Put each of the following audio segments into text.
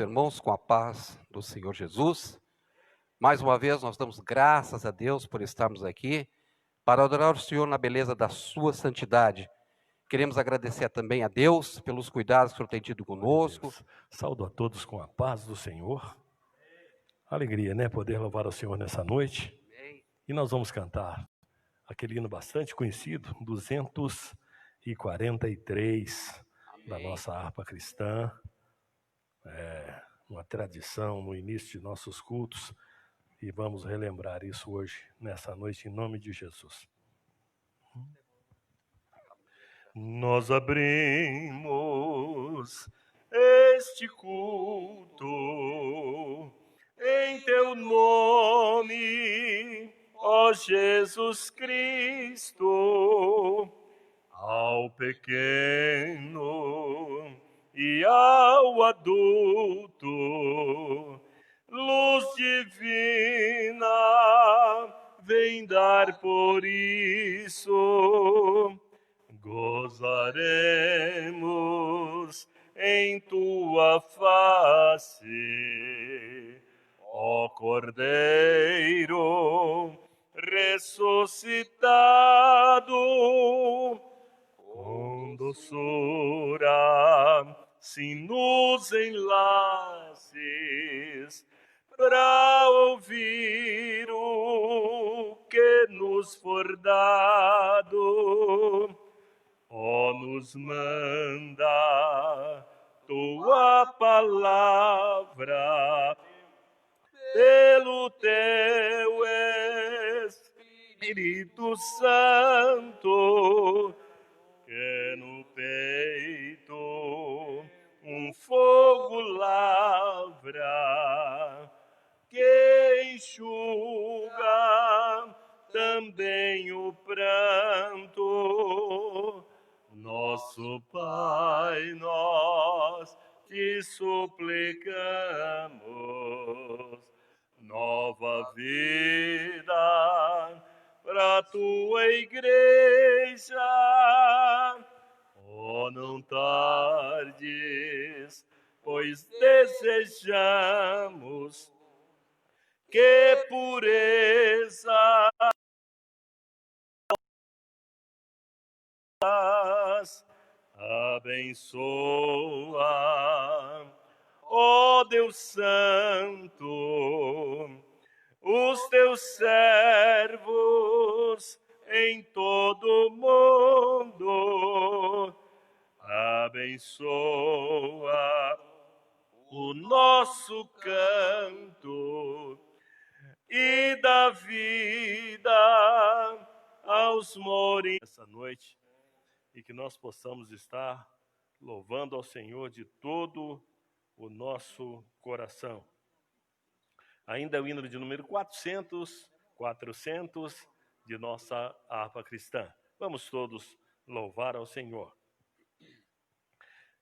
irmãos, com a paz do Senhor Jesus. Mais uma vez, nós damos graças a Deus por estarmos aqui para adorar o Senhor na beleza da sua santidade. Queremos agradecer também a Deus pelos cuidados que o Senhor tem tido conosco. Saúdo a todos com a paz do Senhor. Alegria, né? Poder louvar ao Senhor nessa noite. E nós vamos cantar aquele hino bastante conhecido, 243, da nossa harpa cristã. Uma tradição no início de nossos cultos. E vamos relembrar isso hoje, nessa noite, em nome de Jesus. Nós abrimos este culto em teu nome, ó Jesus Cristo, ao pequeno e ao adulto, luz divina, vem dar por isso. Gozaremos em tua face, ó Cordeiro ressuscitado, com doçura se nos enlaces para ouvir o que nos for dado. Ó, nos manda tua palavra pelo teu Espírito Santo, que no peito um fogo lavra, que enxuga também o pranto. Nosso Pai, nós te suplicamos nova vida para tua igreja. Oh, não tardes, pois desejamos que pureza abençoa, ó Deus Santo, os teus servos em todo o mundo. Abençoa o nosso canto e dá vida aos morinhos essa noite, e que nós possamos estar louvando ao Senhor de todo o nosso coração. Ainda é o hino de número 400 de nossa harpa cristã. Vamos todos louvar ao Senhor.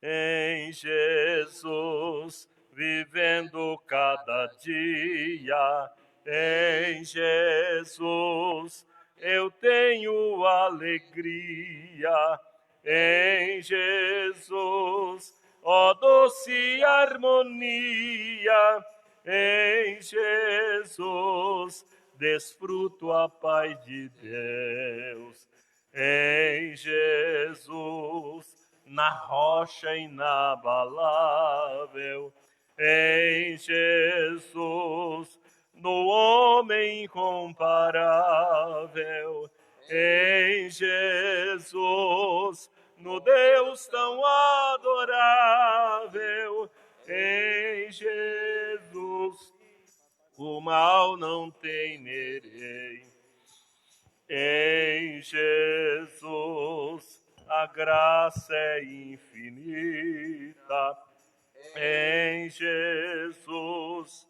Em Jesus, vivendo cada dia, em Jesus, eu tenho alegria. Em Jesus, ó doce harmonia, em Jesus, desfruto a paz de Deus. Em Jesus, na rocha inabalável, em Jesus, no homem incomparável, em Jesus, no Deus tão adorável, em Jesus, o mal não temerei. Em Jesus, a graça é infinita. Em Jesus,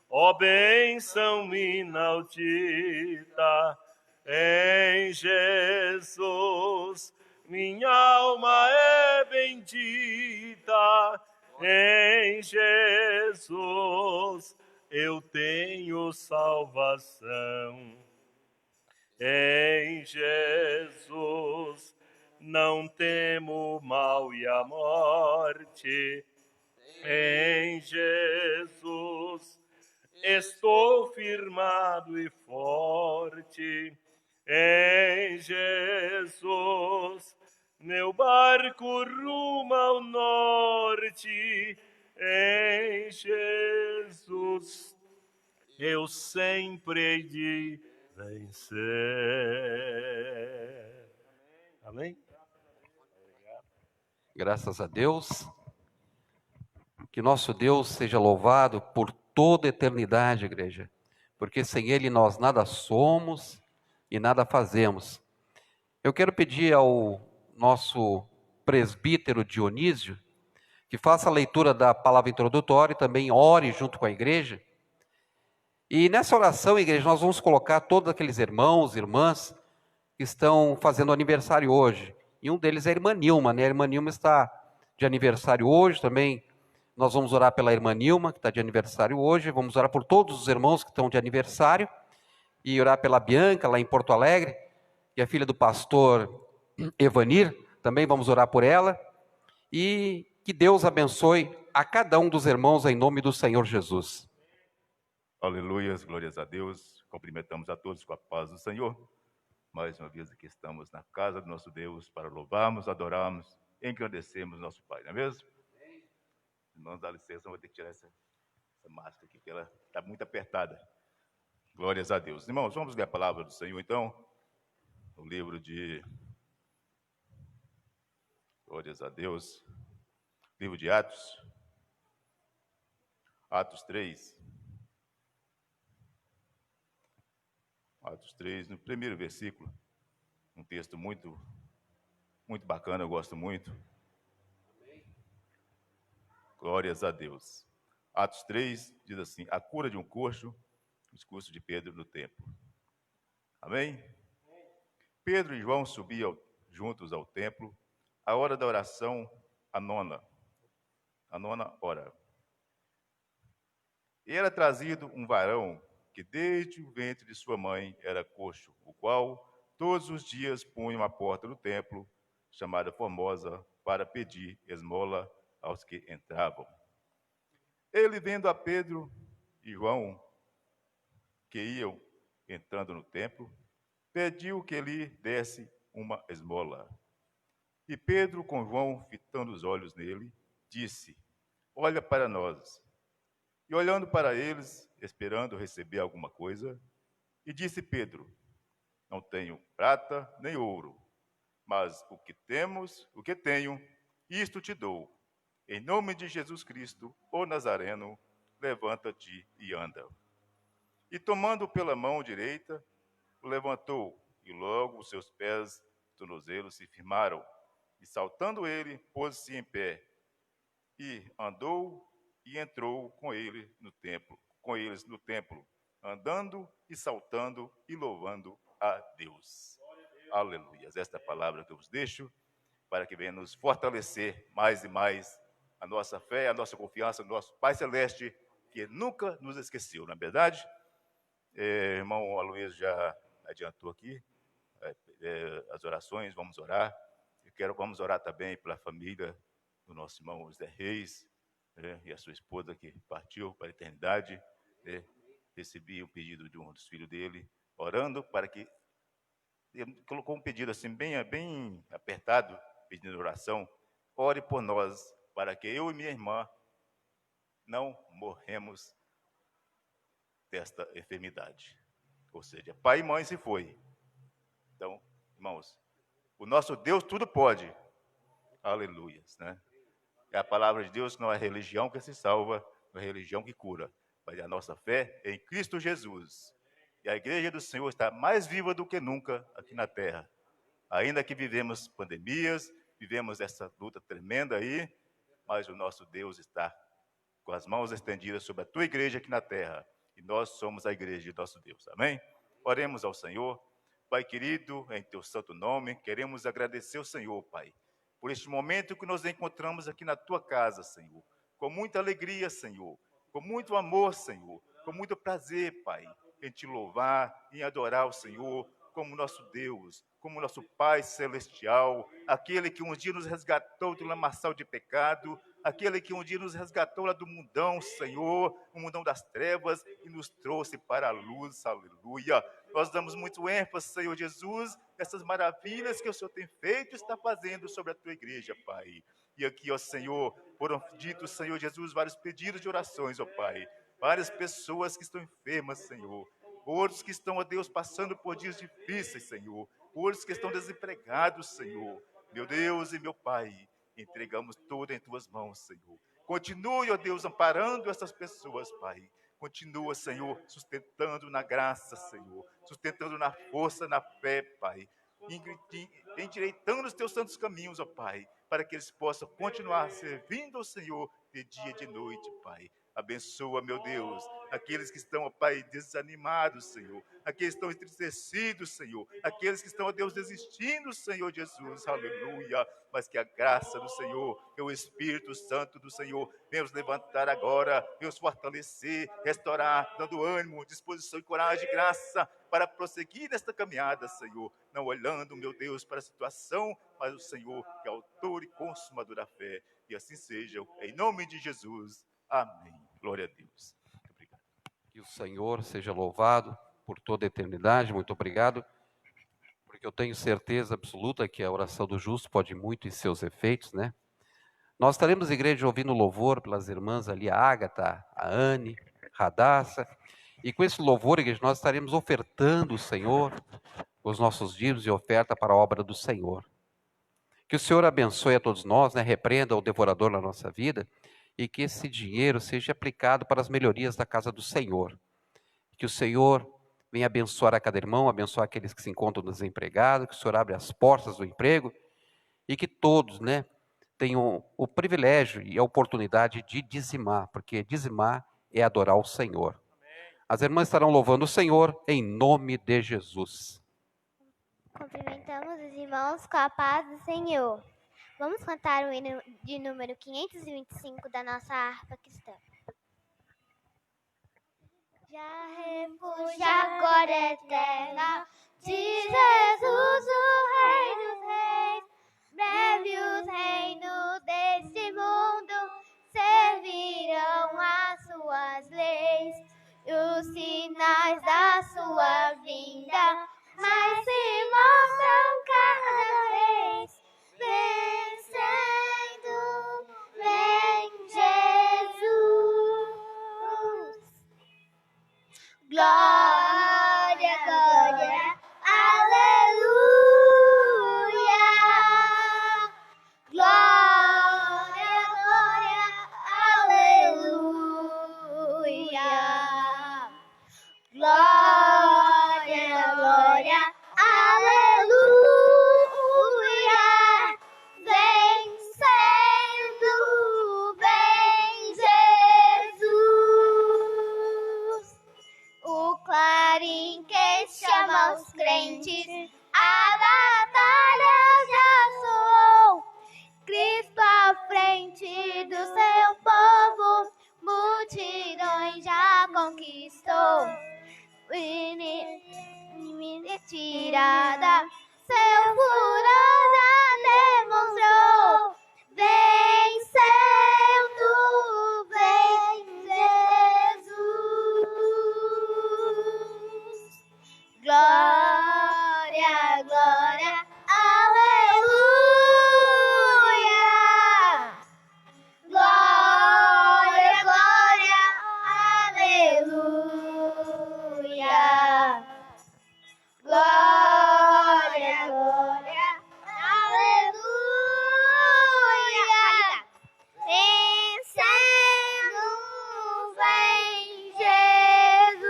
ó bênção inaudita. Em Jesus, minha alma é bendita. Em Jesus, eu tenho salvação. Em Jesus, não temo o mal e a morte. Em Jesus estou firmado e forte. Em Jesus meu barco rumo ao norte. Em Jesus eu sempre hei de vencer. Amém? Graças a Deus. Que nosso Deus seja louvado por toda a eternidade, igreja. Porque sem Ele nós nada somos e nada fazemos. Eu quero pedir ao nosso presbítero Dionísio que faça a leitura da palavra introdutória e também ore junto com a igreja. E nessa oração, igreja, nós vamos colocar todos aqueles irmãos e irmãs que estão fazendo aniversário hoje. E um deles é a irmã Nilma, né? A irmã Nilma está de aniversário hoje também. Nós vamos orar pela irmã Nilma, que está de aniversário hoje. Vamos orar por todos os irmãos que estão de aniversário. E orar pela Bianca, lá em Porto Alegre, que é filha do pastor Evanir. Também vamos orar por ela. E que Deus abençoe a cada um dos irmãos em nome do Senhor Jesus. Aleluias, glórias a Deus. Cumprimentamos a todos com a paz do Senhor. Mais uma vez aqui estamos na casa do nosso Deus para louvarmos, adorarmos, engrandecermos nosso Pai, não é mesmo? Irmãos, dá licença, eu vou ter que tirar essa máscara aqui, porque ela está muito apertada. Glórias a Deus. Irmãos, vamos ler a palavra do Senhor, então. O livro de... Glórias a Deus. Livro de Atos. Atos 3. Atos 3, no primeiro versículo. Um texto muito bacana, eu gosto muito. Glórias a Deus. Atos 3 diz assim: a cura de um coxo, discurso de Pedro no templo. Amém? Pedro e João subiam juntos ao templo, a hora da oração, a nona hora. E era trazido um varão que desde o ventre de sua mãe era coxo, o qual todos os dias punham à porta do templo, chamada Formosa, para pedir esmola aos que entravam. Ele, vendo a Pedro e João, que iam entrando no templo, pediu que lhe desse uma esmola. E Pedro, com João, fitando os olhos nele, disse: olha para nós. E olhando para eles, esperando receber alguma coisa, e disse Pedro: não tenho prata nem ouro, mas o que tenho, isto te dou. Em nome de Jesus Cristo, o Nazareno, levanta-te e anda. E tomando pela mão direita, o levantou, e logo os seus pés tornozelos se firmaram. E saltando ele, pôs-se em pé, e andou e entrou com eles no templo, andando e saltando e louvando a Deus. Aleluia. Esta é a palavra que eu vos deixo, para que venha nos fortalecer mais e mais a nossa fé, a nossa confiança no nosso Pai Celeste, que nunca nos esqueceu, não é verdade? Irmão Aloysio já adiantou aqui as orações, vamos orar. Vamos orar também pela família do nosso irmão Zé Reis, e a sua esposa que partiu para a eternidade. Recebi o pedido de um dos filhos dele, orando para que... Ele colocou um pedido assim, bem apertado, pedindo oração: ore por nós, para que eu e minha irmã não morremos desta enfermidade. Ou seja, pai e mãe se foi. Então, irmãos, o nosso Deus tudo pode. Aleluias, né? É a palavra de Deus que não é religião que se salva, não é religião que cura, mas é a nossa fé em Cristo Jesus. E a igreja do Senhor está mais viva do que nunca aqui na terra. Ainda que vivemos pandemias, vivemos essa luta tremenda aí, mas o nosso Deus está com as mãos estendidas sobre a tua igreja aqui na terra. E nós somos a igreja de nosso Deus. Amém? Oremos ao Senhor. Pai querido, em teu santo nome, queremos agradecer ao Senhor, Pai, por este momento que nos encontramos aqui na tua casa, Senhor. Com muita alegria, Senhor. Com muito amor, Senhor. Com muito prazer, Pai, em te louvar, em adorar o Senhor como nosso Deus, como nosso Pai celestial, aquele que um dia nos resgatou do lamaçal de pecado, aquele que um dia nos resgatou lá do mundão, Senhor, o mundão das trevas, e nos trouxe para a luz, aleluia. Nós damos muito ênfase, Senhor Jesus, nessas maravilhas que o Senhor tem feito e está fazendo sobre a tua igreja, Pai. E aqui, ó Senhor, foram ditos, Senhor Jesus, vários pedidos de orações, ó Pai. Várias pessoas que estão enfermas, Senhor. Outros que estão, ó Deus, passando por dias difíceis, Senhor. Outros que estão desempregados, Senhor. Meu Deus e meu Pai, entregamos tudo em tuas mãos, Senhor. Continue, ó Deus, amparando essas pessoas, Pai. Continua, Senhor, sustentando na graça, Senhor. Sustentando na força, na fé, Pai. Endireitando os teus santos caminhos, ó Pai, para que eles possam continuar servindo ao Senhor de dia e de noite, Pai. Abençoa, meu Deus, aqueles que estão, ó Pai, desanimados, Senhor. Aqueles que estão entristecidos, Senhor. Aqueles que estão, ó Deus, desistindo, Senhor Jesus. Aleluia. Mas que a graça do Senhor, que o Espírito Santo do Senhor venha os levantar agora, venha os fortalecer, restaurar, dando ânimo, disposição e coragem e graça para prosseguir nesta caminhada, Senhor. Não olhando, meu Deus, para a situação, mas o Senhor que é autor e consumador da fé. E assim seja, em nome de Jesus. Amém. Glória a Deus. Muito obrigado. Que o Senhor seja louvado por toda a eternidade. Muito obrigado, porque eu tenho certeza absoluta que a oração do justo pode muito em seus efeitos, né? Nós estaremos, igreja, ouvindo louvor pelas irmãs ali, a Ágata, a Anne, Radassa, e com esse louvor, igreja, nós estaremos ofertando o Senhor, os nossos dízimos e oferta para a obra do Senhor. Que o Senhor abençoe a todos nós, né? Repreenda o devorador na nossa vida, e que esse dinheiro seja aplicado para as melhorias da casa do Senhor. Que o Senhor venha abençoar a cada irmão, abençoar aqueles que se encontram desempregados, que o Senhor abra as portas do emprego, e que todos, né, tenham o privilégio e a oportunidade de dizimar, porque dizimar é adorar o Senhor. As irmãs estarão louvando o Senhor em nome de Jesus. Cumprimentamos os irmãos com a paz do Senhor. Vamos cantar o hino de número 525 da nossa harpa cristã. Já refúgio a glória eterna de Jesus, o Rei dos Reis. Breve os reinos deste mundo servirão às suas leis, e os sinais da sua vinda mais se mostram cada vez. Vencendo, vem Jesus. Glória, glória, aleluia. Glória, glória, aleluia. Glória, glória, aleluia. Vencendo, vem Jesus. O clarim que chama os crentes, a batalha já soou. Cristo à frente do seu povo, multidões já conquistou. Tirada, seu furor já demonstrou. Vencendo, vem Jesus. Glória, glória, aleluia. Glória, glória, aleluia. Glória, glória, aleluia. Vencendo, vem Jesus.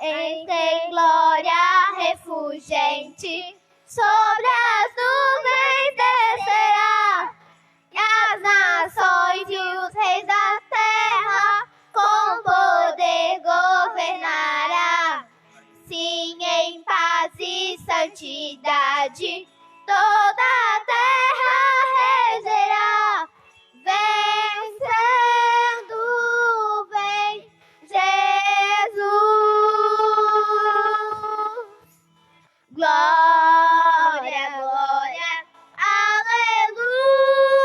Ele tem glória refulgente, sobre as nuvens descerá, e as nações e os reis da terra com poder governará. Sim, em paz e santidade toda a terra regerá. Vencendo, vem Jesus. Glória, glória, aleluia.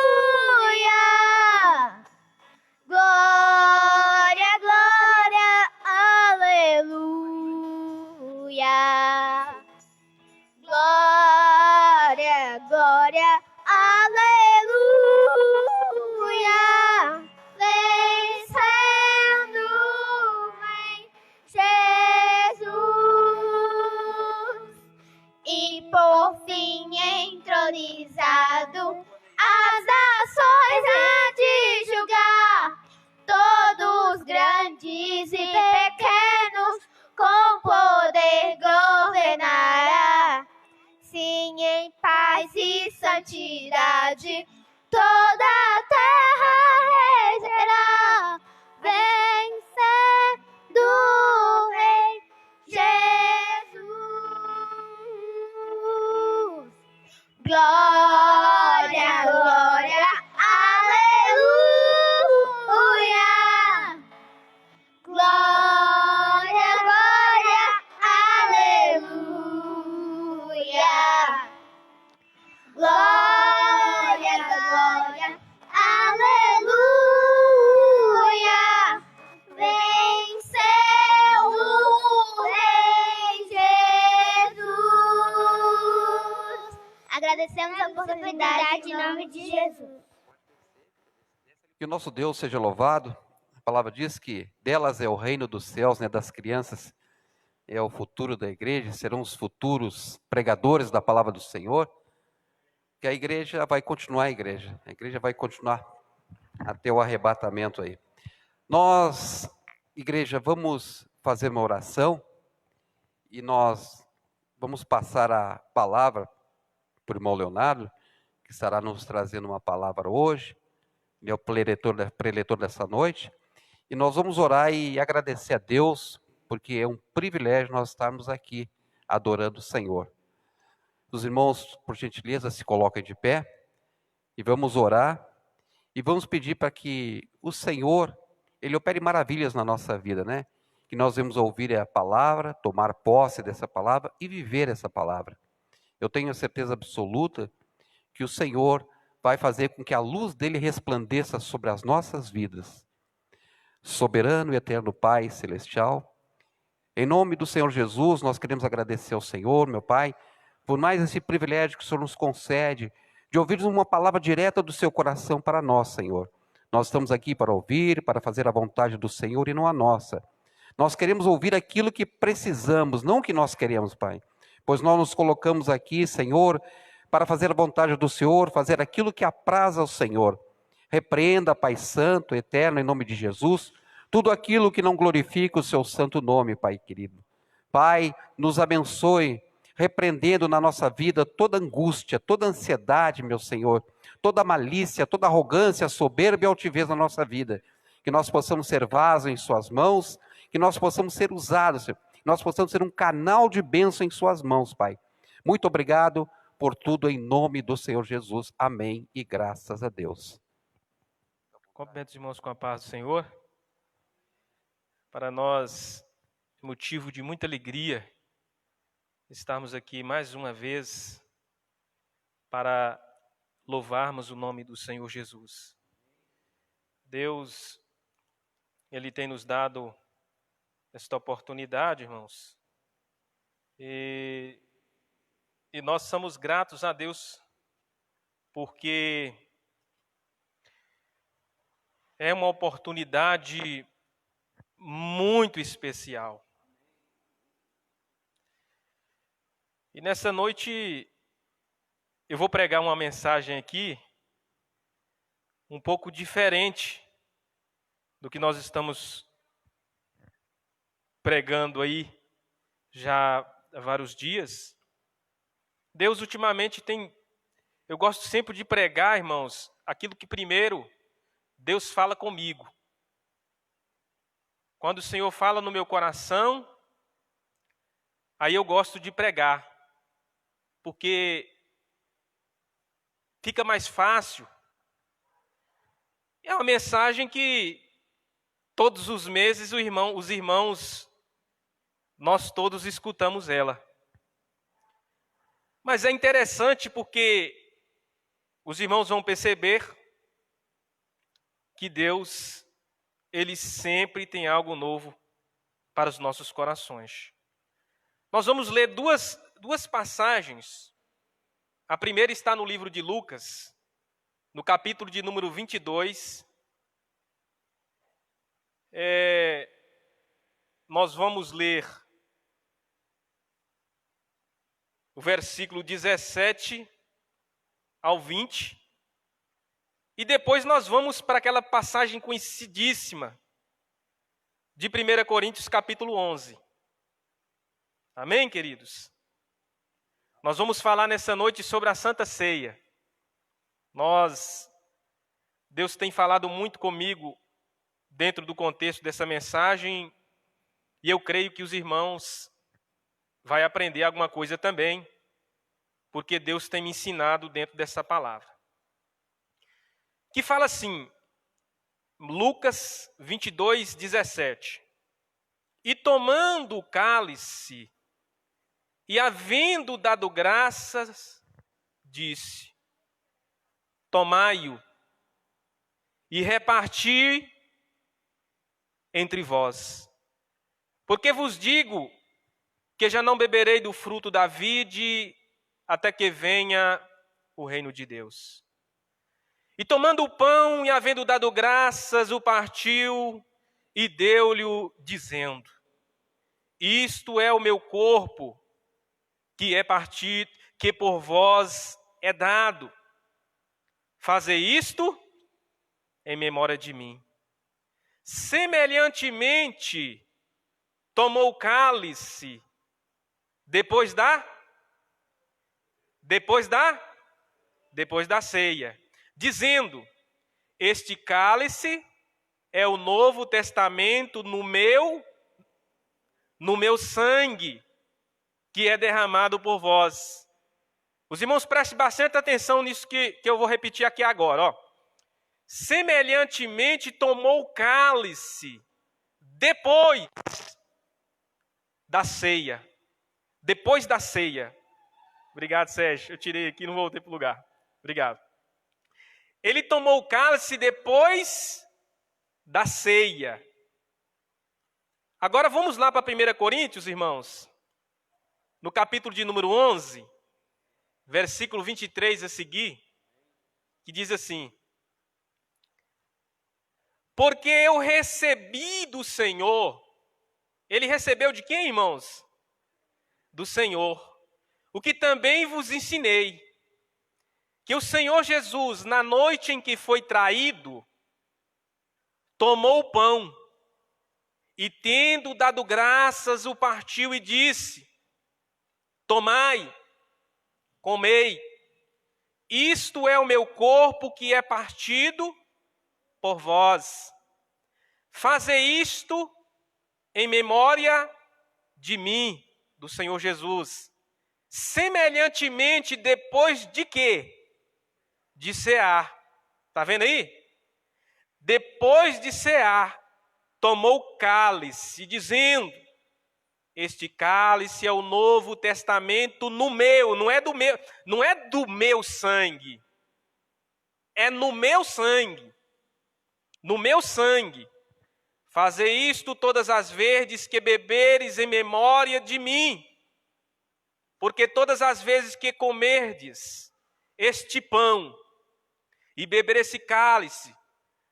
santidade, toda a terra regerá, vencendo o Rei Jesus. Glória, glória, aleluia. Glória, glória, aleluia. Glória, glória, aleluia. Venceu o Rei Jesus. Agradecemos a oportunidade em nome de Jesus. Que o nosso Deus seja louvado. A palavra diz que delas é o reino dos céus, né, das crianças. É o futuro da igreja, serão os futuros pregadores da palavra do Senhor. Que a igreja vai continuar a igreja vai continuar até o arrebatamento aí. Nós, igreja, vamos fazer uma oração e nós vamos passar a palavra para o irmão Leonardo, que estará nos trazendo uma palavra hoje. Ele é o preletor dessa noite. E nós vamos orar e agradecer a Deus, porque é um privilégio nós estarmos aqui adorando o Senhor. Os irmãos, por gentileza, se coloquem de pé e vamos orar e vamos pedir para que o Senhor, Ele opere maravilhas na nossa vida, né? Que nós vamos ouvir a palavra, tomar posse dessa palavra e viver essa palavra. Eu tenho a certeza absoluta que o Senhor vai fazer com que a luz dele resplandeça sobre as nossas vidas. Soberano e eterno Pai Celestial, em nome do Senhor Jesus, nós queremos agradecer ao Senhor, meu Pai, por mais esse privilégio que o Senhor nos concede, de ouvirmos uma palavra direta do seu coração para nós, Senhor. Nós estamos aqui para ouvir, para fazer a vontade do Senhor e não a nossa. Nós queremos ouvir aquilo que precisamos, não o que nós queremos, Pai. Pois nós nos colocamos aqui, Senhor, para fazer a vontade do Senhor, fazer aquilo que apraz ao Senhor. Repreenda, Pai Santo, eterno, em nome de Jesus, tudo aquilo que não glorifica o seu santo nome, Pai querido. Pai, nos abençoe, repreendendo na nossa vida toda angústia, toda ansiedade, meu Senhor, toda malícia, toda arrogância, soberba e altivez na nossa vida. Que nós possamos ser vaso em suas mãos, que nós possamos ser usados, que nós possamos ser um canal de bênção em suas mãos, Pai. Muito obrigado por tudo em nome do Senhor Jesus. Amém e graças a Deus. Cumprimento os irmãos com a paz do Senhor. Para nós, motivo de muita alegria, estarmos aqui mais uma vez para louvarmos o nome do Senhor Jesus. Deus, Ele tem nos dado esta oportunidade, irmãos, e nós somos gratos a Deus, porque é uma oportunidade muito especial. E nessa noite eu vou pregar uma mensagem aqui um pouco diferente do que nós estamos pregando aí já há vários dias. Deus ultimamente eu gosto sempre de pregar, irmãos, aquilo que primeiro Deus fala comigo. Quando o Senhor fala no meu coração, aí eu gosto de pregar, porque fica mais fácil. É uma mensagem que todos os meses os irmãos, nós todos escutamos ela. Mas é interessante porque os irmãos vão perceber que Deus, Ele sempre tem algo novo para os nossos corações. Nós vamos ler duas passagens. A primeira está no livro de Lucas, no capítulo de número 22. Nós vamos ler o versículo 17 ao 20. E depois nós vamos para aquela passagem conhecidíssima de 1 Coríntios capítulo 11. Amém, queridos? Nós vamos falar nessa noite sobre a Santa Ceia. Deus tem falado muito comigo dentro do contexto dessa mensagem, e eu creio que os irmãos vão aprender alguma coisa também, porque Deus tem me ensinado dentro dessa palavra. Que fala assim, Lucas 22, 17. E tomando o cálice, e havendo dado graças, disse, tomai-o, e reparti entre vós. Porque vos digo que já não beberei do fruto da vide até que venha o reino de Deus. E tomando o pão e havendo dado graças, o partiu e deu-lhe, dizendo, isto é o meu corpo, que é partido, que por vós é dado. Fazei isto em memória de mim. Semelhantemente, tomou o cálice depois da ceia, dizendo, este cálice é o Novo Testamento no meu sangue, que é derramado por vós. Os irmãos, prestem bastante atenção nisso que eu vou repetir aqui agora. Ó. Semelhantemente, tomou o cálice depois da ceia. Depois da ceia. Obrigado, Sérgio. Eu tirei aqui e não voltei para o lugar. Obrigado. Ele tomou o cálice depois da ceia. Agora vamos lá para 1 Coríntios, irmãos. No capítulo de número 11, versículo 23 a seguir, que diz assim, porque eu recebi do Senhor, ele recebeu de quem, irmãos? Do Senhor, o que também vos ensinei, que o Senhor Jesus, na noite em que foi traído, tomou o pão, e tendo dado graças, o partiu e disse, tomai, comei, isto é o meu corpo que é partido por vós. Fazei isto em memória de mim, do Senhor Jesus. Semelhantemente, depois de quê? De cear. Está vendo aí? Depois de cear, tomou o cálice, dizendo, este cálice é o Novo Testamento no meu, não é do meu sangue. É no meu sangue. No meu sangue. Fazei isto todas as vezes que beberes em memória de mim. Porque todas as vezes que comerdes este pão e beber esse cálice,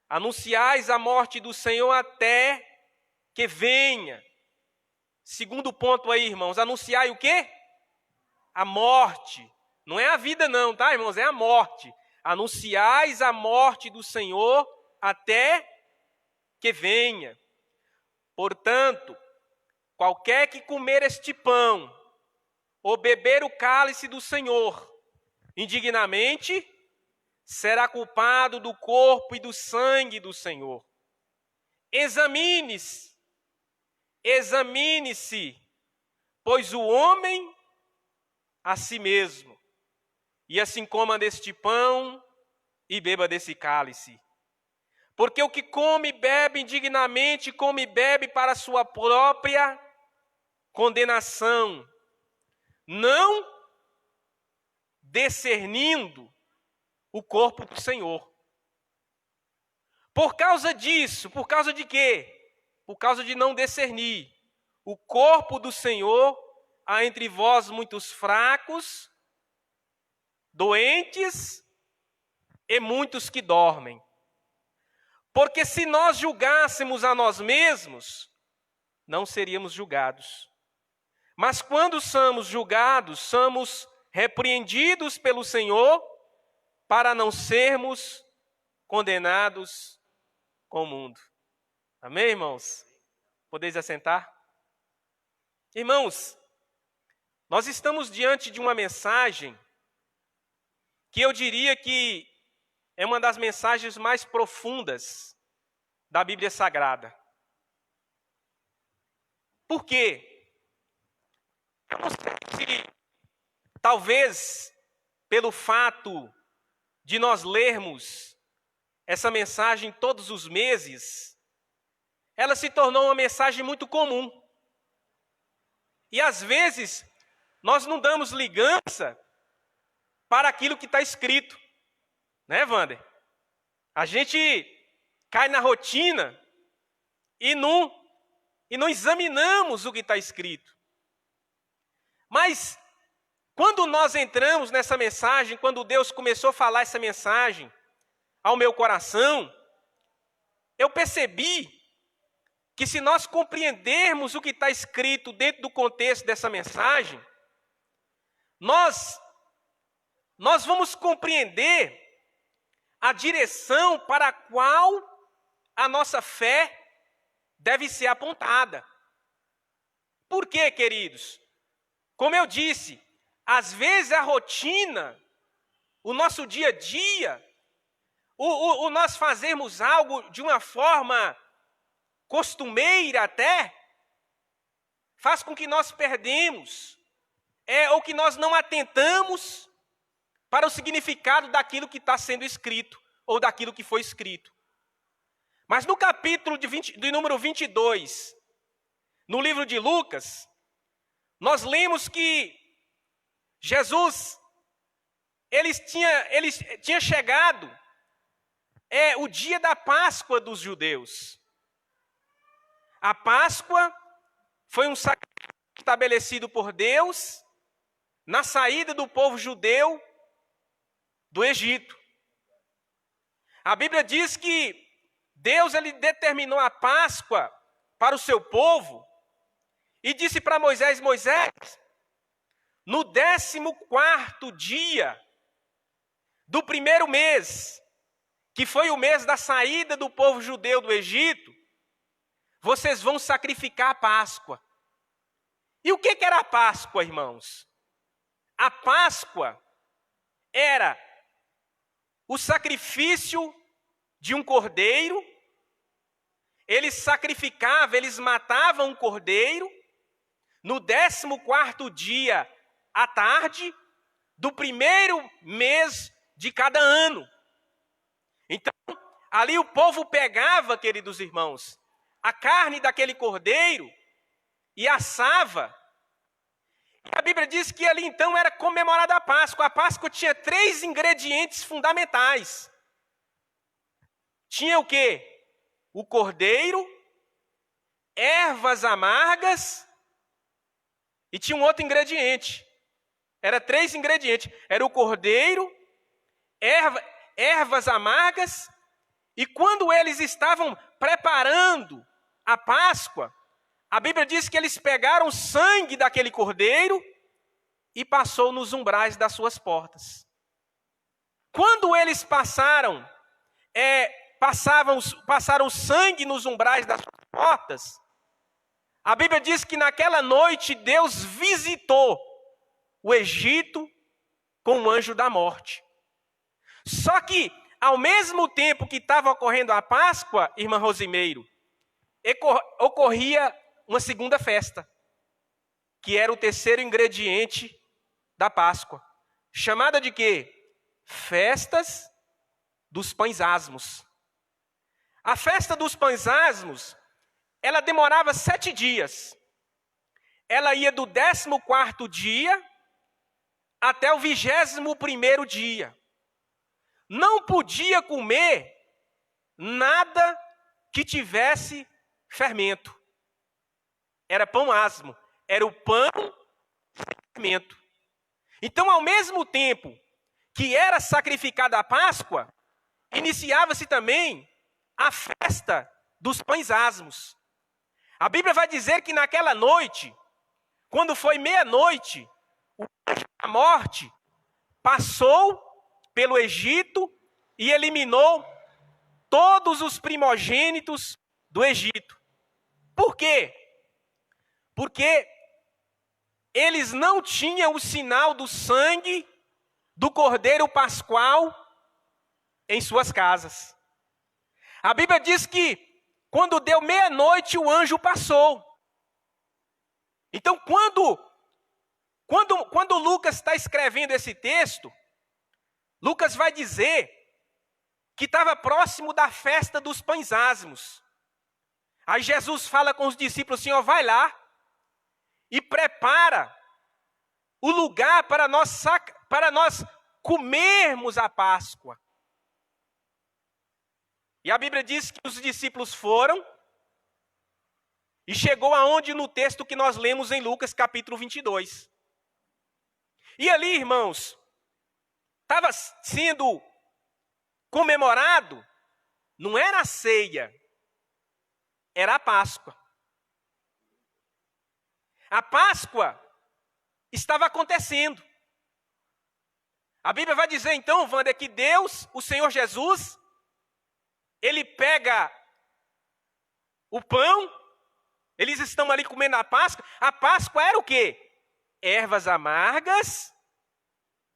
anunciais a morte do Senhor até que venha. Segundo ponto aí, irmãos, anunciai o quê? A morte. Não é a vida não, tá, irmãos? É a morte. Anunciais a morte do Senhor até que venha. Portanto, qualquer que comer este pão ou beber o cálice do Senhor indignamente, será culpado do corpo e do sangue do Senhor. Examine-se, pois o homem a si mesmo, e assim coma deste pão e beba desse cálice. Porque o que come e bebe indignamente, come e bebe para a sua própria condenação, não discernindo o corpo do Senhor. Por causa disso, por causa de quê? Por causa de não discernir o corpo do Senhor, há entre vós muitos fracos, doentes e muitos que dormem. Porque se nós julgássemos a nós mesmos, não seríamos julgados. Mas quando somos julgados, somos repreendidos pelo Senhor para não sermos condenados com o mundo. Amém, irmãos? Podeis assentar? Irmãos, nós estamos diante de uma mensagem que eu diria que é uma das mensagens mais profundas da Bíblia Sagrada. Por quê? Eu não sei se, talvez, pelo fato de nós lermos essa mensagem todos os meses, ela se tornou uma mensagem muito comum. E, às vezes, nós não damos ligança para aquilo que está escrito. Né, Wander? A gente cai na rotina e não examinamos o que está escrito. Mas, quando nós entramos nessa mensagem, quando Deus começou a falar essa mensagem ao meu coração, eu percebi que se nós compreendermos o que está escrito dentro do contexto dessa mensagem, nós vamos compreender a direção para a qual a nossa fé deve ser apontada. Por quê, queridos? Como eu disse, às vezes a rotina, o nosso dia a dia, o nós fazermos algo de uma forma costumeira até, faz com que nós perdemos, ou que nós não atentamos para o significado daquilo que está sendo escrito, ou daquilo que foi escrito. Mas no capítulo de número 22, no livro de Lucas, nós lemos que Jesus, ele tinha chegado o dia da Páscoa dos judeus. A Páscoa foi um sacrifício estabelecido por Deus na saída do povo judeu do Egito. A Bíblia diz que Deus ele determinou a Páscoa para o seu povo e disse para Moisés: Moisés, no 14º dia do primeiro mês, que foi o mês da saída do povo judeu do Egito, vocês vão sacrificar a Páscoa. E o que era a Páscoa, irmãos? A Páscoa era o sacrifício de um cordeiro. Eles sacrificavam, eles matavam um cordeiro no 14º dia à tarde do primeiro mês de cada ano. Então, ali o povo pegava, queridos irmãos, a carne daquele cordeiro e assava. E a Bíblia diz que ali então era comemorada a Páscoa. A Páscoa tinha 3 ingredientes fundamentais. Tinha o quê? O cordeiro, ervas amargas e tinha um outro ingrediente. Era 3 ingredientes. Era o cordeiro, ervas amargas, e quando eles estavam preparando a Páscoa, a Bíblia diz que eles pegaram o sangue daquele cordeiro e passou nos umbrais das suas portas. Quando eles passaram o sangue nos umbrais das suas portas, a Bíblia diz que naquela noite Deus visitou o Egito com o anjo da morte. Só que, ao mesmo tempo que estava ocorrendo a Páscoa, irmã Rosimeiro, ocorria uma segunda festa, que era o 3º ingrediente da Páscoa, chamada de quê? Festas dos Pães Asmos. A festa dos Pães Asmos, ela demorava 7 dias. Ela ia do 14º dia até o 21º dia. Não podia comer nada que tivesse fermento. Era pão asmo, era o pão sem fermento. Então, ao mesmo tempo que era sacrificada a Páscoa, iniciava-se também a festa dos pães asmos. A Bíblia vai dizer que naquela noite, quando foi meia-noite, o anjo da morte passou pelo Egito e eliminou todos os primogênitos do Egito. Por quê? Porque eles não tinham o sinal do sangue do Cordeiro Pascual em suas casas. A Bíblia diz que quando deu meia-noite, o anjo passou. Então, quando Lucas está escrevendo esse texto, Lucas vai dizer que estava próximo da festa dos pães ázimos. Aí Jesus fala com os discípulos assim, ó, vai lá e prepara o lugar para nós comermos a Páscoa. E a Bíblia diz que os discípulos foram e chegou aonde no texto que nós lemos em Lucas capítulo 22. E ali, irmãos, estava sendo comemorado, não era a ceia, era a Páscoa. A Páscoa estava acontecendo. A Bíblia vai dizer então, Wander, que Deus, o Senhor Jesus, ele pega o pão, eles estão ali comendo a Páscoa. A Páscoa era o quê? Ervas amargas,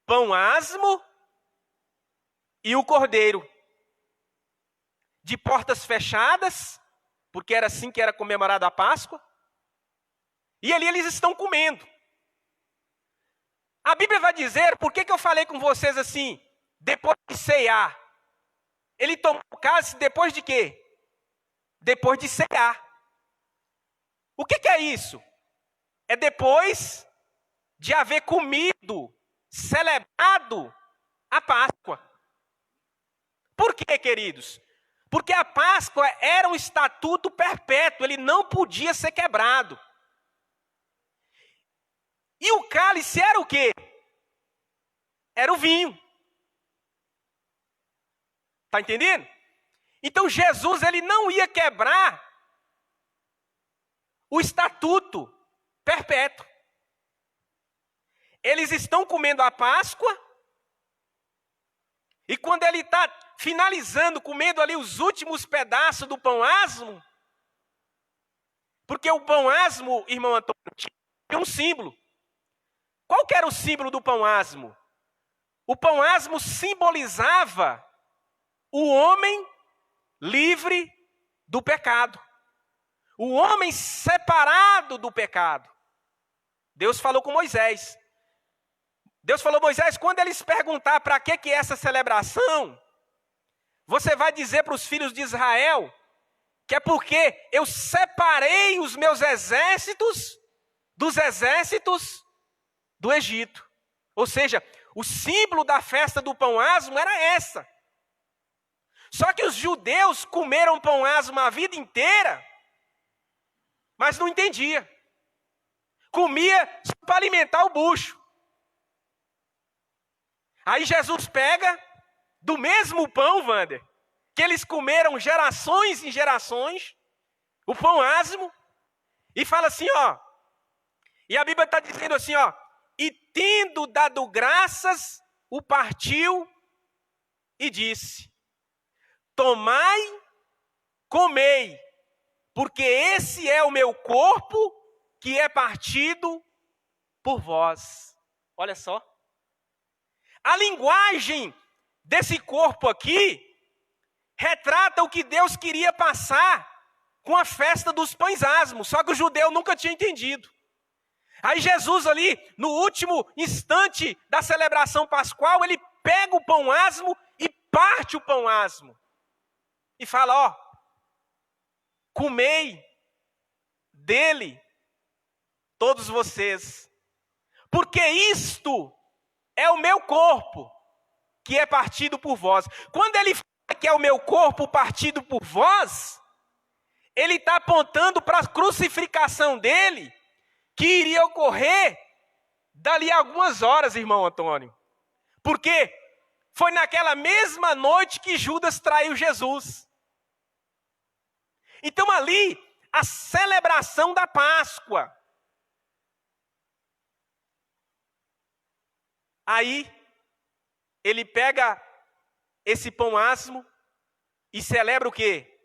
pão asmo e o cordeiro. De portas fechadas, porque era assim que era comemorada a Páscoa. E ali eles estão comendo. A Bíblia vai dizer, por que eu falei com vocês assim, depois de ceiar? Ele tomou o cálice depois de quê? Depois de ceiar. O que é isso? É depois de haver comido, celebrado a Páscoa. Por quê, queridos? Porque a Páscoa era um estatuto perpétuo, ele não podia ser quebrado. E o cálice era o quê? Era o vinho. Está entendendo? Então Jesus, ele não ia quebrar o estatuto perpétuo. Eles estão comendo a Páscoa, e quando ele está finalizando, comendo ali os últimos pedaços do pão asmo, porque o pão asmo, irmão Antônio, tinha um símbolo. Qual que era o símbolo do pão asmo? O pão asmo simbolizava o homem livre do pecado. O homem separado do pecado. Deus falou com Moisés. Deus falou, Moisés, quando eles perguntar para que é essa celebração, você vai dizer para os filhos de Israel que é porque eu separei os meus exércitos dos exércitos do Egito. Ou seja, o símbolo da festa do pão asmo era essa. Só que os judeus comeram pão asmo a vida inteira, mas não entendia. Comia só para alimentar o bucho. Aí Jesus pega do mesmo pão, Wander, que eles comeram gerações e gerações, o pão asmo, e fala assim, ó, e a Bíblia está dizendo assim, ó, e tendo dado graças, o partiu e disse, tomai, comei, porque esse é o meu corpo que é partido por vós. Olha só. A linguagem desse corpo aqui retrata o que Deus queria passar com a festa dos pães asmos, só que o judeu nunca tinha entendido. Aí Jesus ali, no último instante da celebração pascual, ele pega o pão asmo e parte o pão asmo. E fala, ó, comei dele todos vocês, porque isto é o meu corpo, que é partido por vós. Quando ele fala que é o meu corpo partido por vós, ele está apontando para a crucificação dele, que iria ocorrer dali a algumas horas, irmão Antônio. Porque foi naquela mesma noite que Judas traiu Jesus. Então ali, a celebração da Páscoa. Aí, ele pega esse pão asmo e celebra o quê?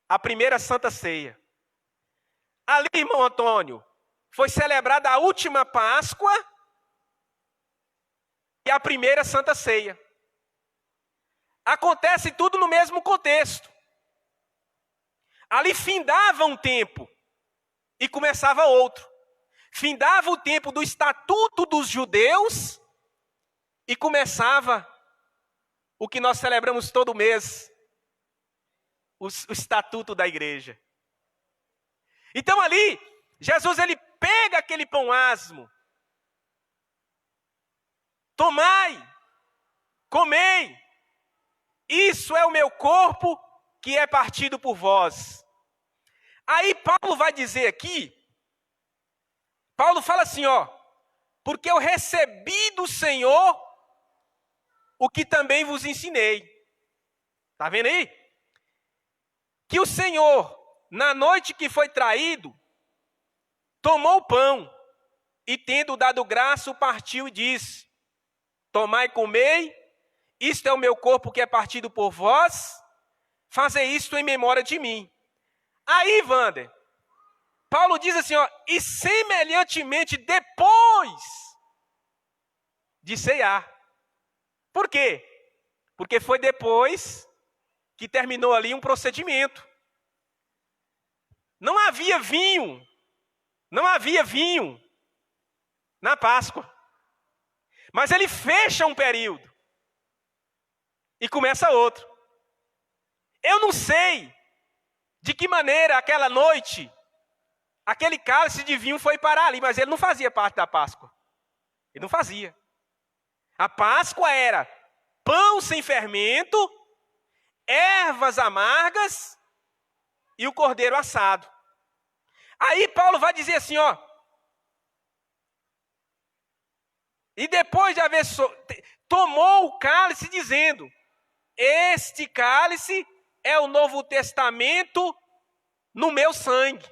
A primeira Santa Ceia. Ali, irmão Antônio, foi celebrada a última Páscoa e a primeira Santa Ceia. acontece tudo no mesmo contexto. Ali findava um tempo e começava outro. Findava o tempo do estatuto dos judeus e começava o que nós celebramos todo mês, o estatuto da igreja. Então ali, Jesus ele pega aquele pão asmo. Tomai, comei, isso é o meu corpo que é partido por vós. Aí Paulo vai dizer aqui, Paulo fala assim, ó, porque eu recebi do Senhor o que também vos ensinei. Tá vendo aí? Que o Senhor, na noite que foi traído, tomou o pão e tendo dado graça, o partiu e disse, tomai e comei, isto é o meu corpo que é partido por vós, fazei isto em memória de mim. Aí, Wander, Paulo diz assim, ó, e semelhantemente depois de ceiar. Por quê? Porque foi depois que terminou ali um procedimento. Não havia vinho na Páscoa. Mas ele fecha um período e começa outro. Eu não sei de que maneira aquela noite, aquele cálice de vinho foi parar ali, mas ele não fazia parte da Páscoa. Ele não fazia. A Páscoa era pão sem fermento, ervas amargas e o cordeiro assado. Aí Paulo vai dizer assim, ó, e depois de haver tomou o cálice dizendo, este cálice é o Novo Testamento no meu sangue.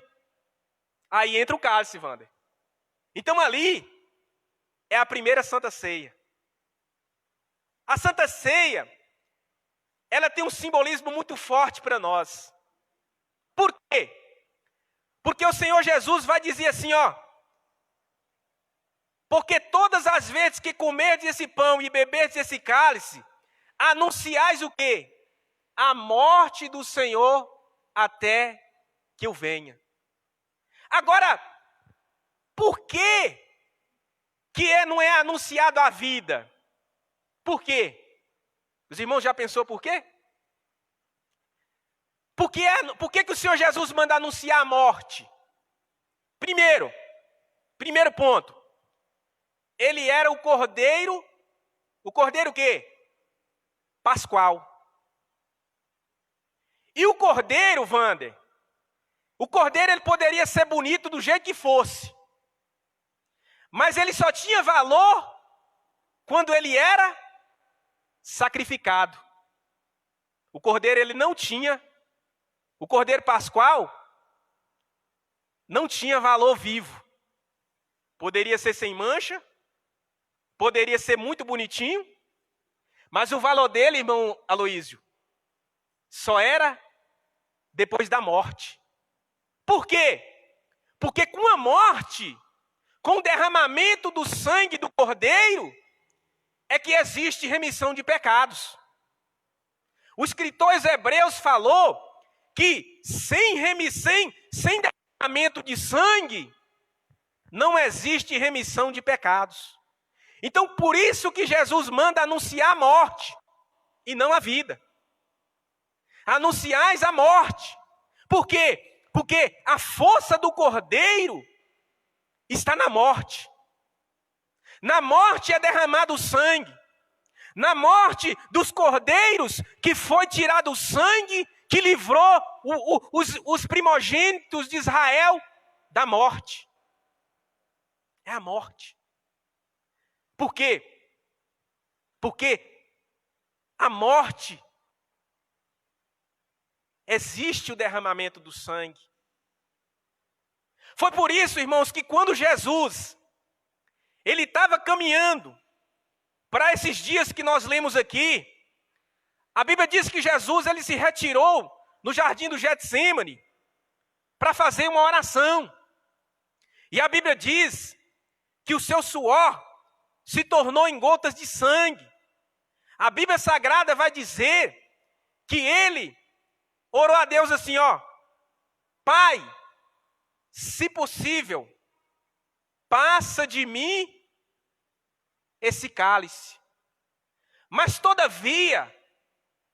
Aí entra o cálice, Wander. Então ali é a primeira Santa Ceia. A Santa Ceia, ela tem um simbolismo muito forte para nós. Por quê? Porque o Senhor Jesus vai dizer assim, ó, porque todas as vezes que comerdes esse pão e beberdes esse cálice, anunciais o quê? A morte do Senhor até que eu venha. Agora, por que não é anunciado a vida? Por quê? Os irmãos já pensou por quê? Por que o Senhor Jesus manda anunciar a morte? Primeiro ponto. Ele era o cordeiro o quê? Pascual. E o cordeiro, Wander, o cordeiro ele poderia ser bonito do jeito que fosse. Mas ele só tinha valor quando ele era sacrificado. O cordeiro ele não tinha, o cordeiro pascual não tinha valor vivo. Poderia ser sem mancha, poderia ser muito bonitinho, mas o valor dele, irmão Aloísio, só era depois da morte. Por quê? Porque com a morte, com o derramamento do sangue do cordeiro, é que existe remissão de pecados. O escritor aos Hebreus falou que sem derramamento de sangue, não existe remissão de pecados. Então, por isso que Jesus manda anunciar a morte e não a vida. Anunciais a morte. Por quê? Porque a força do cordeiro está na morte. Na morte é derramado o sangue. Na morte dos cordeiros que foi tirado o sangue que livrou os primogênitos de Israel da morte. É a morte. Por quê? Porque a morte existe o derramamento do sangue. Foi por isso, irmãos, que quando Jesus ele estava caminhando para esses dias que nós lemos aqui, a Bíblia diz que Jesus ele se retirou no jardim do Getsêmani para fazer uma oração. E a Bíblia diz que o seu suor se tornou em gotas de sangue. A Bíblia Sagrada vai dizer que ele orou a Deus assim, ó: Pai, se possível, passa de mim esse cálice. Mas todavia,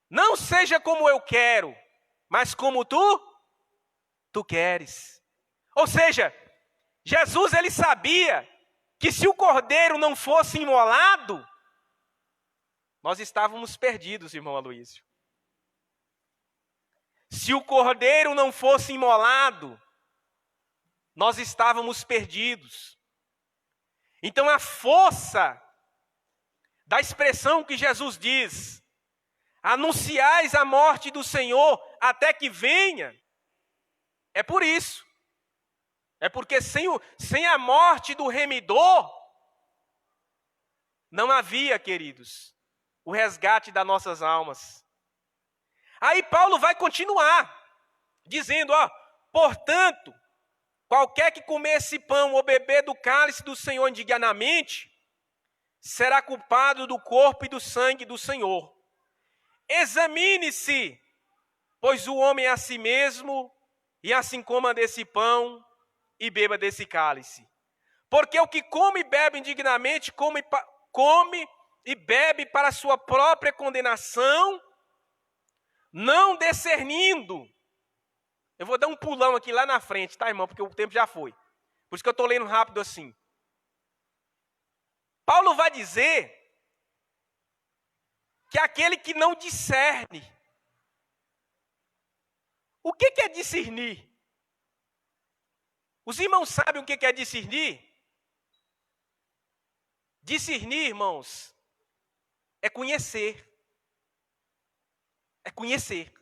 não seja como eu quero, mas como tu queres. Ou seja, Jesus ele sabia que se o cordeiro não fosse imolado, nós estávamos perdidos, irmão Aloísio. Se o cordeiro não fosse imolado, nós estávamos perdidos. Então a força da expressão que Jesus diz, anunciais a morte do Senhor até que venha, é por isso. É porque sem a morte do remidor, não havia, queridos, o resgate das nossas almas. Aí Paulo vai continuar, dizendo, ó: portanto, qualquer que comer esse pão ou beber do cálice do Senhor indignamente, será culpado do corpo e do sangue do Senhor. Examine-se, pois o homem é a si mesmo, e assim coma desse pão e beba desse cálice. Porque o que come e bebe indignamente, come e bebe para a sua própria condenação, não discernindo. Eu vou dar um pulão aqui lá na frente, tá, irmão? Porque o tempo já foi. Por isso que eu estou lendo rápido assim. Paulo vai dizer que aquele que não discerne. O que é discernir? Os irmãos sabem o que é discernir? Discernir, irmãos, é conhecer. É conhecer.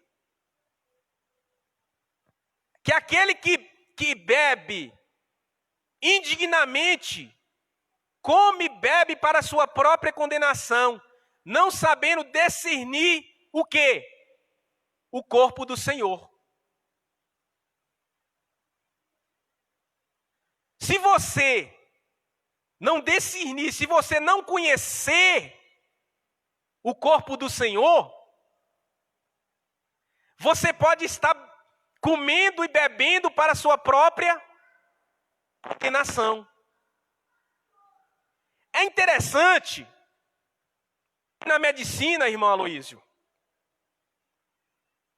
Que aquele que bebe indignamente, come e bebe para a sua própria condenação, não sabendo discernir o quê? O corpo do Senhor. Se você não discernir, se você não conhecer o corpo do Senhor, você pode estar comendo e bebendo para a sua própria condenação. É interessante, na medicina, irmão Aloísio,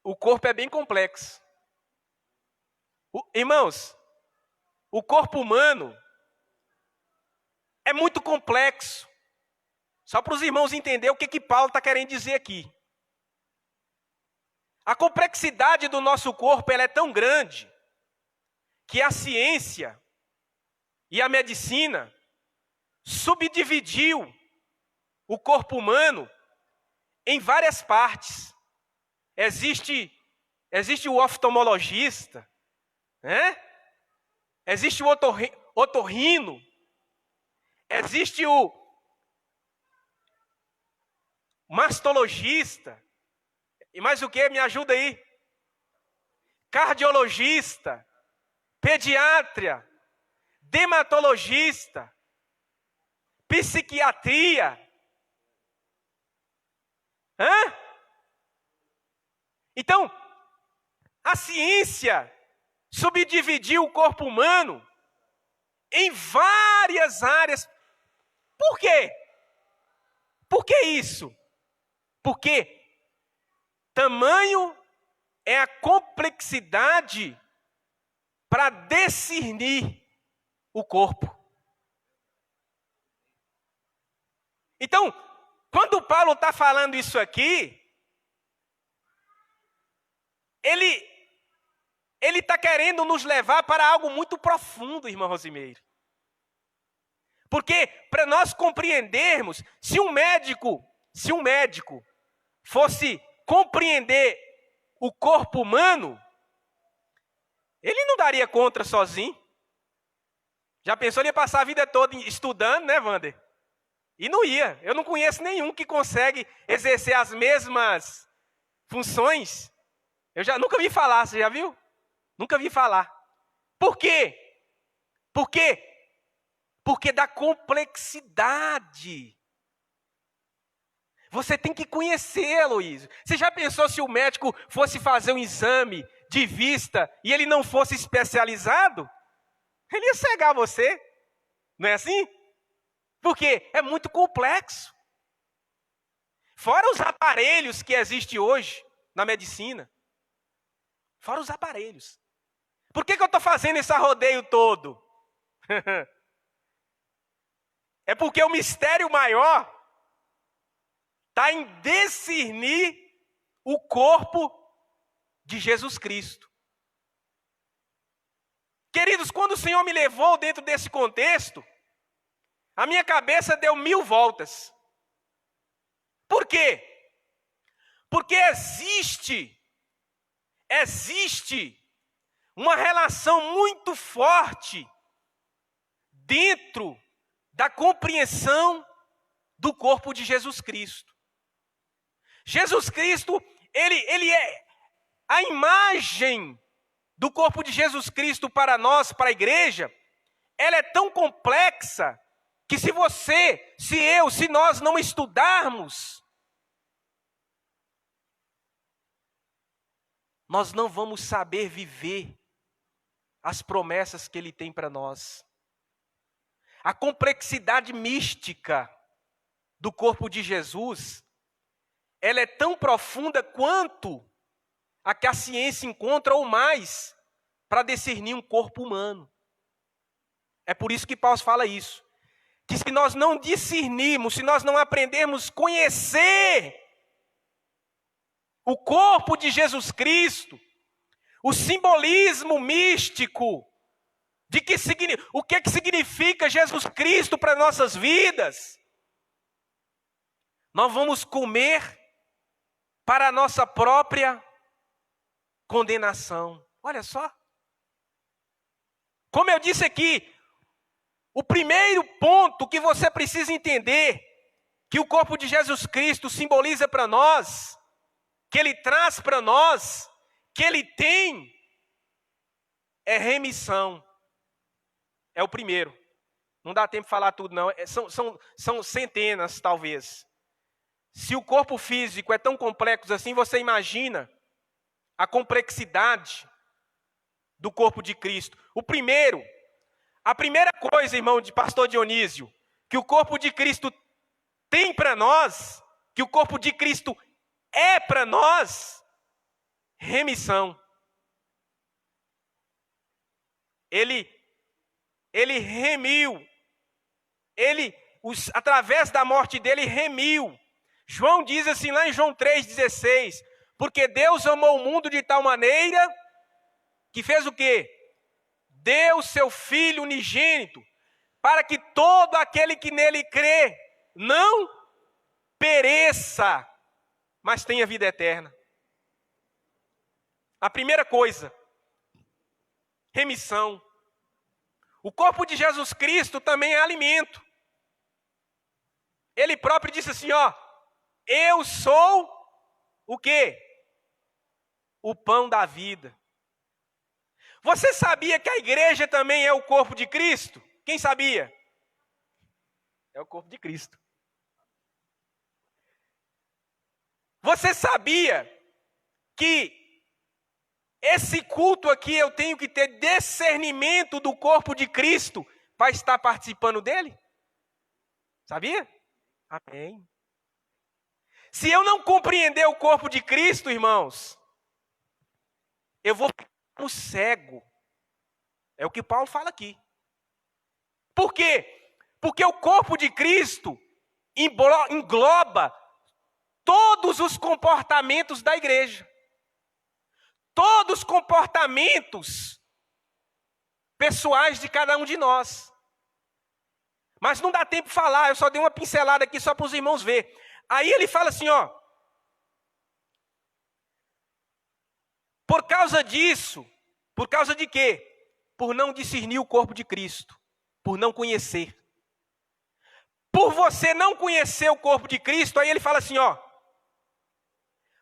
o corpo é bem complexo. Irmãos, o corpo humano é muito complexo. Só para os irmãos entenderem o que Paulo está querendo dizer aqui. A complexidade do nosso corpo ela é tão grande que a ciência e a medicina subdividiu o corpo humano em várias partes. Existe o oftalmologista, né? Existe o otorrino, existe o mastologista, e mais o que? Me ajuda aí. Cardiologista, pediatra, dermatologista, psiquiatria. Então, a ciência subdividiu o corpo humano em várias áreas. Por quê? Por que isso? Porque tamanho é a complexidade para discernir o corpo. Então, quando Paulo está falando isso aqui, ele está querendo nos levar para algo muito profundo, irmão Rosimeiro. Porque para nós compreendermos, se um médico fosse compreender o corpo humano, ele não daria conta sozinho. Já pensou, ele ia passar a vida toda estudando, né, Wander? E não ia. Eu não conheço nenhum que consegue exercer as mesmas funções. Eu nunca vi falar, você já viu? Nunca vi falar. Por quê? Porque da complexidade. Você tem que conhecer, Aloísio. Você já pensou se o médico fosse fazer um exame de vista e ele não fosse especializado? Ele ia cegar você. Não é assim? Porque é muito complexo. Fora os aparelhos que existem hoje na medicina. Fora os aparelhos. Por que eu estou fazendo esse rodeio todo? É porque o mistério maior está em discernir o corpo de Jesus Cristo. Queridos, quando o Senhor me levou dentro desse contexto, a minha cabeça deu 1000 voltas. Por quê? Porque existe uma relação muito forte dentro da compreensão do corpo de Jesus Cristo. Jesus Cristo, ele é a imagem do corpo de Jesus Cristo para nós, para a igreja. Ela é tão complexa que se você, se eu, se nós não estudarmos, nós não vamos saber viver as promessas que Ele tem para nós. A complexidade mística do corpo de Jesus, ela é tão profunda quanto a que a ciência encontra ou mais para discernir um corpo humano. É por isso que Paulo fala isso. Que se nós não discernirmos, se nós não aprendermos a conhecer o corpo de Jesus Cristo, o simbolismo místico, de que o que significa Jesus Cristo para nossas vidas, nós vamos comer para a nossa própria condenação. Olha só. Como eu disse aqui, o primeiro ponto que você precisa entender, que o corpo de Jesus Cristo simboliza para nós, que Ele traz para nós, que Ele tem, é remissão. É o primeiro. Não dá tempo de falar tudo, não. São centenas, talvez. Se o corpo físico é tão complexo assim, você imagina a complexidade do corpo de Cristo. A primeira coisa, irmão de pastor Dionísio, que o corpo de Cristo tem para nós, que o corpo de Cristo é para nós, remissão. Ele remiu, através da morte dele, remiu. João diz assim lá em João 3,16, porque Deus amou o mundo de tal maneira que fez o quê? Deu seu Filho unigênito, para que todo aquele que nele crê não pereça, mas tenha vida eterna. A primeira coisa, remissão. O corpo de Jesus Cristo também é alimento. Ele próprio disse assim, ó, eu sou o quê? O pão da vida. Você sabia que a igreja também é o corpo de Cristo? Quem sabia? É o corpo de Cristo. Você sabia que esse culto aqui eu tenho que ter discernimento do corpo de Cristo para estar participando dele? Sabia? Amém. Se eu não compreender o corpo de Cristo, irmãos, eu vou ficar como cego. É o que Paulo fala aqui. Por quê? Porque o corpo de Cristo engloba todos os comportamentos da igreja. Todos os comportamentos pessoais de cada um de nós. Mas não dá tempo de falar, eu só dei uma pincelada aqui só para os irmãos verem. Aí ele fala assim, ó. Por causa disso, por causa de quê? Por não discernir o corpo de Cristo, por não conhecer. Por você não conhecer o corpo de Cristo, aí ele fala assim, ó.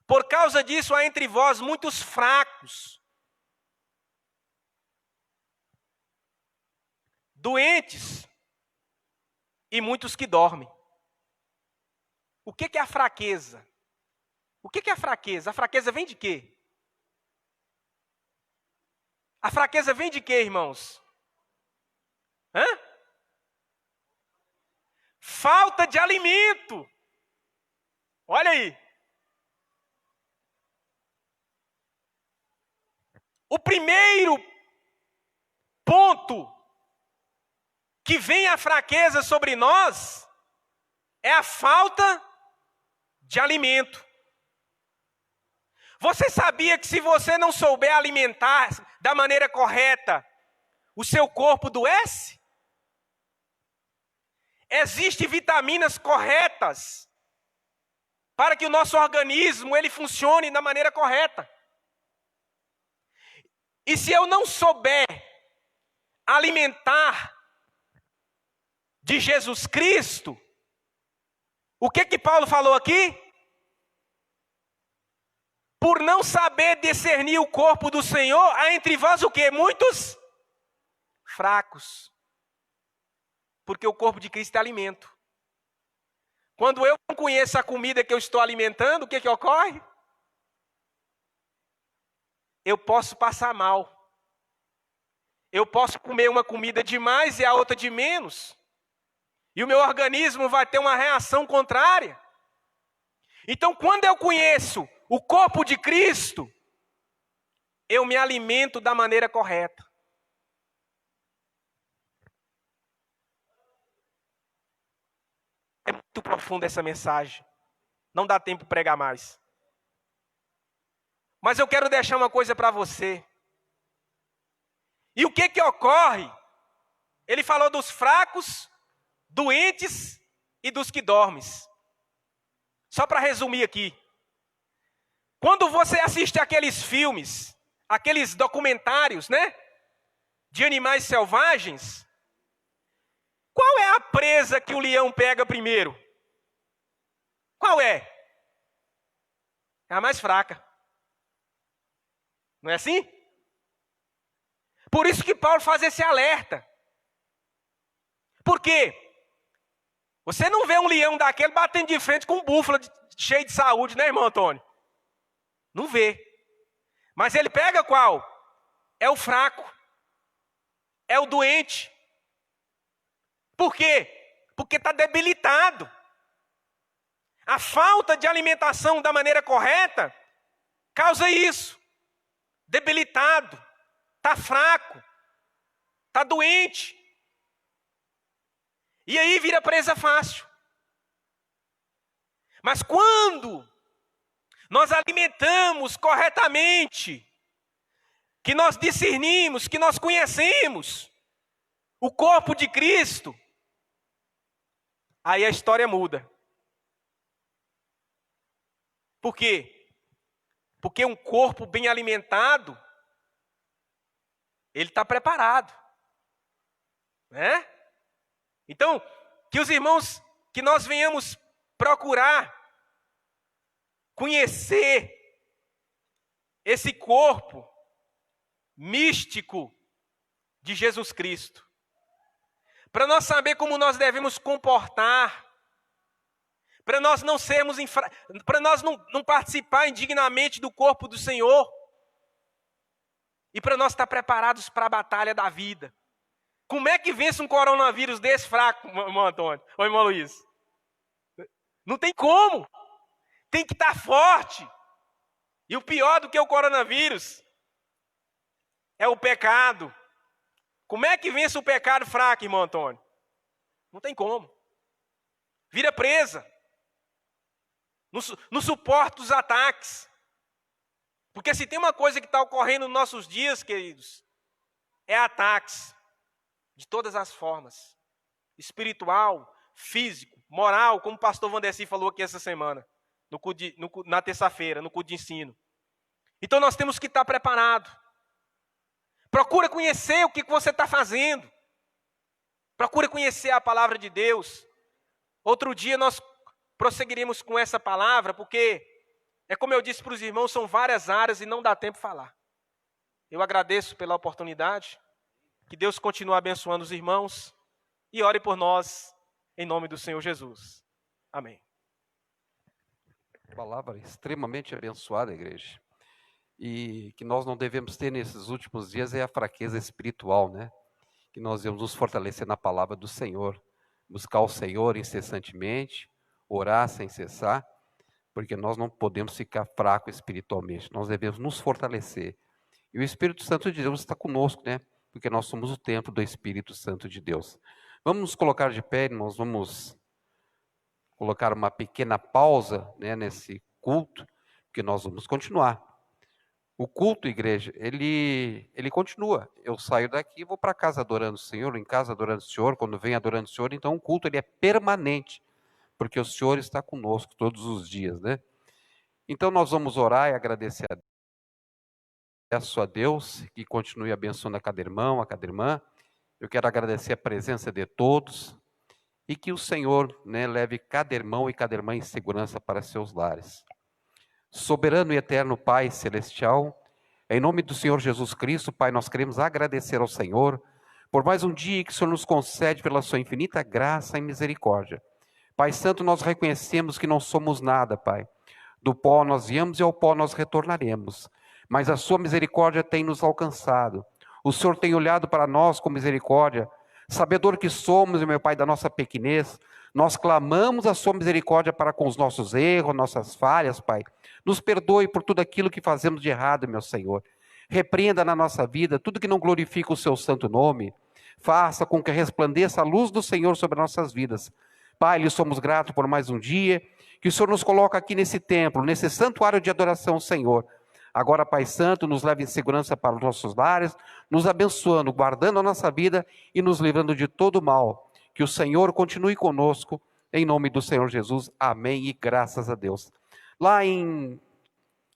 Por causa disso há entre vós muitos fracos, doentes e muitos que dormem. o que é a fraqueza? O que é a fraqueza? A fraqueza vem de quê? A fraqueza vem de quê, irmãos? Hã? Falta de alimento. Olha aí. O primeiro ponto que vem a fraqueza sobre nós é a falta de alimento. Você sabia que se você não souber alimentar da maneira correta, o seu corpo adoece? Existem vitaminas corretas para que o nosso organismo ele funcione da maneira correta. E se eu não souber alimentar de Jesus Cristo, o que Paulo falou aqui? Por não saber discernir o corpo do Senhor, há entre vós o quê? Muitos fracos. Porque o corpo de Cristo é alimento. Quando eu não conheço a comida que eu estou alimentando, o que ocorre? Eu posso passar mal. Eu posso comer uma comida de mais e a outra de menos. E o meu organismo vai ter uma reação contrária. Então, quando eu conheço o corpo de Cristo, eu me alimento da maneira correta. É muito profunda essa mensagem. Não dá tempo de pregar mais. Mas eu quero deixar uma coisa para você. E o que ocorre? Ele falou dos fracos, doentes e dos que dormem. Só para resumir aqui. Quando você assiste aqueles filmes, aqueles documentários, né? De animais selvagens, qual é a presa que o leão pega primeiro? Qual é? É a mais fraca. Não é assim? Por isso que Paulo faz esse alerta. Por quê? Você não vê um leão daquele batendo de frente com um búfalo cheio de saúde, né, irmão Antônio? Não vê. Mas ele pega qual? É o fraco. É o doente. Por quê? Porque está debilitado. A falta de alimentação da maneira correta causa isso. Debilitado. Está fraco. Está doente. E aí vira presa fácil. Mas quando nós alimentamos corretamente, que nós discernimos, que nós conhecemos o corpo de Cristo, aí a história muda. Por quê? Porque um corpo bem alimentado, ele está preparado. Né? Então, que os irmãos, que nós venhamos procurar conhecer esse corpo místico de Jesus Cristo. Para nós saber como nós devemos comportar, para nós não sermos, para nós não participar indignamente do corpo do Senhor, e para nós estar preparados para a batalha da vida. Como é que vence um coronavírus desse fraco, irmão Antônio? Ou irmão Luiz? Não tem como. Tem que estar forte. E o pior do que o coronavírus é o pecado. Como é que vence o pecado fraco, irmão Antônio? Não tem como. Vira presa. Não suporta os ataques. Porque se tem uma coisa que está ocorrendo nos nossos dias, queridos, é ataques. De todas as formas. Espiritual, físico, moral, como o pastor Vandeci falou aqui essa semana. Na terça-feira, no culto de ensino. Então nós temos que estar preparados. Procura conhecer o que você está fazendo. Procura conhecer a palavra de Deus. Outro dia nós prosseguiremos com essa palavra, porque, é como eu disse para os irmãos, são várias áreas e não dá tempo de falar. Eu agradeço pela oportunidade. Que Deus continue abençoando os irmãos. E ore por nós, em nome do Senhor Jesus. Amém. Palavra extremamente abençoada, igreja. E que nós não devemos ter nesses últimos dias é a fraqueza espiritual, né? Que nós devemos nos fortalecer na palavra do Senhor, buscar o Senhor incessantemente, orar sem cessar, porque nós não podemos ficar fracos espiritualmente, nós devemos nos fortalecer. E o Espírito Santo de Deus está conosco, né? Porque nós somos o templo do Espírito Santo de Deus. Vamos nos colocar de pé, irmãos, vamos colocar uma pequena pausa, né, nesse culto, porque nós vamos continuar. O culto, igreja, ele continua. Eu saio daqui e vou para casa adorando o Senhor, em casa adorando o Senhor, quando venho adorando o Senhor, então o culto ele é permanente, porque o Senhor está conosco todos os dias, né? Então nós vamos orar e agradecer a Deus. Peço a Deus que continue abençoando a cada irmão, a cada irmã. Eu quero agradecer a presença de todos e que o Senhor, né, leve cada irmão e cada irmã em segurança para seus lares. Soberano e eterno Pai Celestial, em nome do Senhor Jesus Cristo, Pai, nós queremos agradecer ao Senhor por mais um dia que o Senhor nos concede pela sua infinita graça e misericórdia. Pai Santo, nós reconhecemos que não somos nada, Pai. Do pó nós viemos e ao pó nós retornaremos. Mas a sua misericórdia tem nos alcançado. O Senhor tem olhado para nós com misericórdia. Sabedor que somos, meu Pai, da nossa pequenez, nós clamamos a sua misericórdia para com os nossos erros, nossas falhas, Pai. Nos perdoe por tudo aquilo que fazemos de errado, meu Senhor. Repreenda na nossa vida tudo que não glorifica o seu santo nome. Faça com que resplandeça a luz do Senhor sobre nossas vidas. Pai, lhe somos gratos por mais um dia, que o Senhor nos coloca aqui nesse templo, nesse santuário de adoração, Senhor. Agora, Pai Santo, nos leve em segurança para os nossos lares, nos abençoando, guardando a nossa vida e nos livrando de todo mal. Que o Senhor continue conosco, em nome do Senhor Jesus. Amém e graças a Deus. Lá em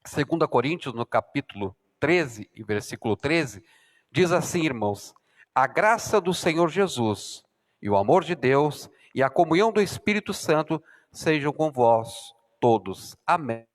2 Coríntios, no capítulo 13 e versículo 13, diz assim, irmãos: a graça do Senhor Jesus e o amor de Deus e a comunhão do Espírito Santo sejam com vós todos. Amém.